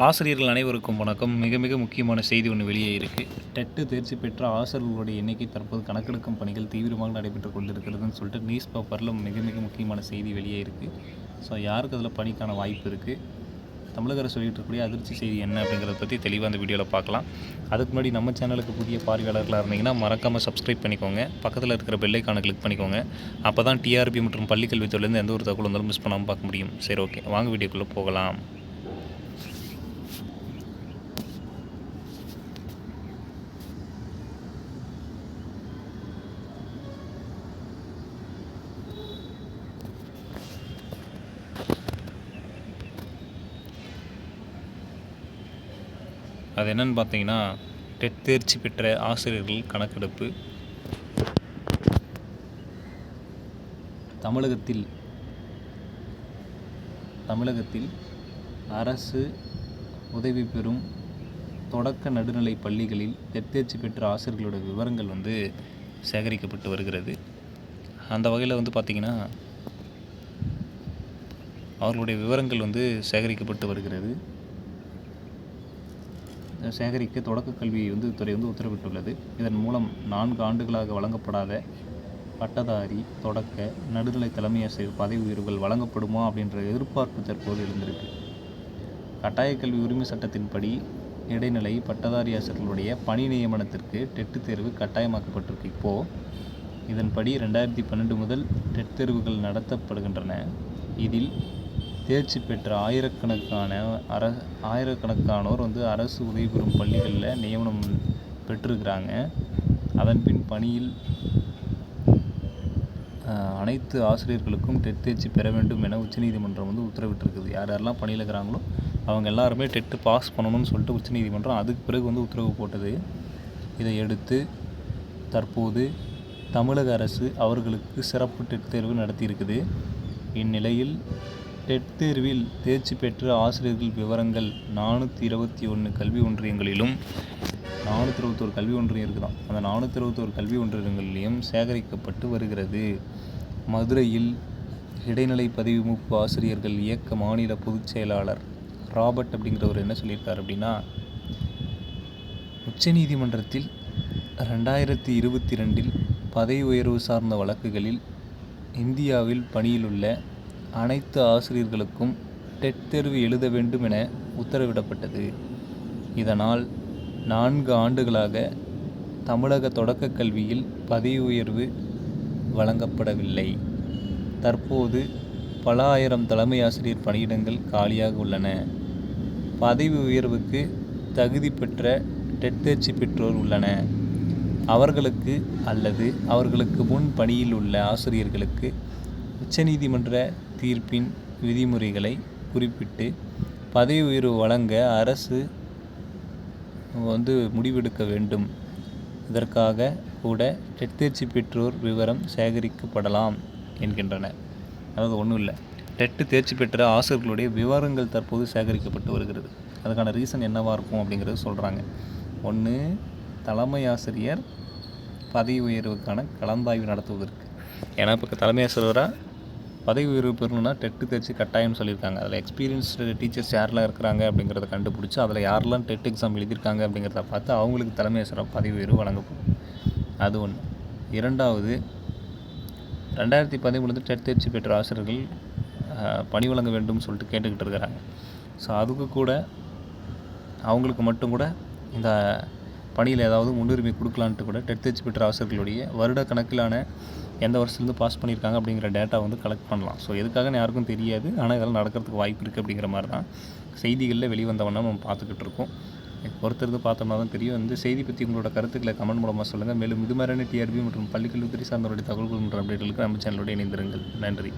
ஆசிரியர்கள் அனைவருக்கும் வணக்கம். மிக மிக முக்கியமான செய்தி ஒன்று வெளியே இருக்குது. டெட்டு தேர்ச்சி பெற்ற ஆசிரியர்களுடைய எண்ணிக்கை தற்போது கணக்கெடுக்கும் பணிகள் தீவிரமாக நடைபெற்று கொண்டிருக்கிறதுன்னு சொல்லிட்டு நியூஸ் பேப்பரில் மிக மிக முக்கியமான செய்தி வெளியே இருக்குது. ஸோ யாருக்கு அதில் பணிக்கான வாய்ப்பு இருக்குது, தமிழக அரசு வெளியிட்டிருக்கக்கூடிய அதிர்ச்சி செய்தி என்ன அப்படிங்கிறத பற்றி தெளிவாக அந்த வீடியோவில் பார்க்கலாம். அதுக்கு முன்னாடி நம்ம சேனலுக்கு புதிய பார்வையாளர்களாக இருந்தீங்கன்னா மறக்காமல் சப்ஸ்கிரைப் பண்ணிக்கோங்க. பக்கத்தில் இருக்கிற பெல் ஐக்கானை கிளிக் பண்ணிக்கோங்க. அப்போ தான் டிஆர்பி மற்றும் பள்ளிக்கல்வித்துறையிலேருந்து எந்த ஒரு தகவல் இருந்தாலும் மிஸ் பண்ணாமல் பார்க்க முடியும். சரி, ஓகே, வாங்க வீடியோக்குள்ளே போகலாம். அது என்னென்னு பார்த்தீங்கன்னா, டெட் தேர்ச்சி பெற்ற ஆசிரியர்கள் கணக்கெடுப்பு. தமிழகத்தில் அரசு உதவி பெறும் தொடக்க நடுநிலை பள்ளிகளில் டெட் தேர்ச்சி பெற்ற ஆசிரியர்களோட விவரங்கள் சேகரிக்கப்பட்டு வருகிறது. அந்த வகையில் பார்த்திங்கன்னா அவர்களுடைய விவரங்கள் சேகரிக்கப்பட்டு வருகிறது. சேகரிக்க தொடக்க கல்வி துறை உத்தரவிட்டுள்ளது. இதன் மூலம் 4 ஆண்டுகளாக வழங்கப்படாத பட்டதாரி, தொடக்க, நடுநிலை தலைமை ஆசிரியர் பதவி உயர்வுகள் வழங்கப்படுமா அப்படின்ற எதிர்பார்ப்பு தற்போது எழுந்திருக்கு. கட்டாய கல்வி உரிமை சட்டத்தின்படி இடைநிலை பட்டதாரி ஆசிரியர்களுடைய பணி நியமனத்திற்கு டெட்டு தேர்வு கட்டாயமாக்கப்பட்டிருக்கு. இப்போது இதன்படி 2012 முதல் டெட் தேர்வுகள் நடத்தப்படுகின்றன. இதில் தேர்ச்சி பெற்ற ஆயிரக்கணக்கானோர் அரசு உதவி பெறும் பள்ளிகளில் நியமனம் பெற்றிருக்கிறாங்க. அதன்பின் பணியில் அனைத்து ஆசிரியர்களுக்கும் டெட் தேர்ச்சி பெற வேண்டும் என உச்சநீதிமன்றம் உத்தரவிட்டிருக்குது. யாரெல்லாம் பணியில் இருக்கிறாங்களோ அவங்க எல்லாருமே டெட்டு பாஸ் பண்ணணும்னு சொல்லிட்டு உச்சநீதிமன்றம் அதுக்கு பிறகு உத்தரவு போட்டது. இதை எடுத்து தற்போது தமிழக அரசு அவர்களுக்கு சிறப்பு டெட் தேர்வு நடத்தியிருக்குது. இந்நிலையில் டெட் தேர்வில் தேர்ச்சி பெற்ற ஆசிரியர்கள் விவரங்கள் 421 கல்வி ஒன்றியங்களிலும் 421 கல்வி ஒன்றியம் இருக்குதான், அந்த 421 கல்வி ஒன்றியங்களிலும் சேகரிக்கப்பட்டு வருகிறது. மதுரையில் இடைநிலை பதவி மூப்பு ஆசிரியர்கள் இயக்க மாநில பொதுச் செயலாளர் ராபர்ட் அப்படிங்கிறவர் என்ன சொல்லியிருக்கார் அப்படின்னா, உச்சநீதிமன்றத்தில் 2022 பதவி உயர்வு சார்ந்த வழக்குகளில் இந்தியாவில் பணியில் உள்ள அனைத்து ஆசிரியர்களுக்கும் டெட் தேர்வு எழுத வேண்டும் என உத்தரவிடப்பட்டது. இதனால் 4 ஆண்டுகளாக தமிழக தொடக்க கல்வியில் பதவி உயர்வு வழங்கப்படவில்லை. தற்போது பல ஆயிரம் தலைமை ஆசிரியர் பணியிடங்கள் காலியாக உள்ளன. பதவி உயர்வுக்கு தகுதி பெற்ற டெட் தேர்ச்சி பெற்றோர் உள்ளன. அவர்களுக்கு அல்லது அவர்களுக்கு முன் பணியில் உள்ள ஆசிரியர்களுக்கு உச்சநீதிமன்ற தீர்ப்பின் விதிமுறைகளை குறிப்பிட்டு பதவி உயர்வு வழங்க அரசு முடிவெடுக்க வேண்டும். இதற்காக கூட டெட் தேர்ச்சி பெற்றோர் விவரம் சேகரிக்கப்படலாம் என்கின்றன. அதாவது ஒன்றும் இல்லை, டெட்டு தேர்ச்சி பெற்ற ஆசிரியர்களுடைய விவரங்கள் தற்போது சேகரிக்கப்பட்டு வருகிறது. அதுக்கான ரீசன் என்னவாக இருக்கும் அப்படிங்கிறது சொல்கிறாங்க. ஒன்று, தலைமை ஆசிரியர் பதவி உயர்வுக்கான கலந்தாய்வு நடத்துவதற்கு. ஏன்னா இப்போ தலைமை ஆசிரியராக பதவி உயர்வு பெறணும்னா டெட்டு தேர்ச்சி கட்டாயம்னு சொல்லியிருக்காங்க. அதில் எக்ஸ்பீரியன்ஸ்டு டீச்சர்ஸ் யாரெல்லாம் இருக்கிறாங்க அப்படிங்கிறத கண்டுபிடிச்சி அதில் யாரெல்லாம் டெட் எக்ஸாம் எழுதியிருக்காங்க அப்படிங்கிறத பார்த்து அவங்களுக்கு தலைமை ஆசிரியர் பதவி உயர்வு வழங்கப்படும். அது ஒன்று. இரண்டாவது, 2013 டெட் தேர்ச்சி பெற்ற ஆசிரியர்கள் பணி வழங்க வேண்டும்னு சொல்லிட்டு கேட்டுக்கிட்டு இருக்கிறாங்க. ஸோ அதுக்கு கூட அவங்களுக்கு மட்டும் கூட இந்த பணியில் ஏதாவது முன்னுரிமை கொடுக்கலான்ட்டு கூட டெட் தேர்ச்சி பெற்ற ஆசிரியர்களுடைய வருட கணக்கிலான எந்த வருஷத்துலேருந்து பாஸ் பண்ணியிருக்காங்க அப்படிங்கிற டேட்டா கலெக்ட் பண்ணலாம். ஸோ எதுக்காகன்னு யாருக்கும் தெரியாது, ஆனால் இதெல்லாம் நடக்கிறதுக்கு வாய்ப்பு இருக்குது அப்படிங்கிற மாதிரி தான் செய்திகளில் வெளிவந்தவொன்னா நம்ம பார்த்துக்கிட்டு இருக்கோம். பொறுத்திருந்து பார்த்தோம்னா தான் தெரியும். இந்த செய்தி பற்றி உங்களோட கருத்துக்களை கமெண்ட் மூலமாக சொல்லுங்கள். மேலும் இது மாதிரியான டிஆர்பி மற்றும் பள்ளிக்கல்வித்துறை சார்ந்தவருடைய தகவல்கள் மற்றும் அப்டேட்டுகளுக்கு நம்ம சேனலோடு இணைந்திருங்கள். நன்றி.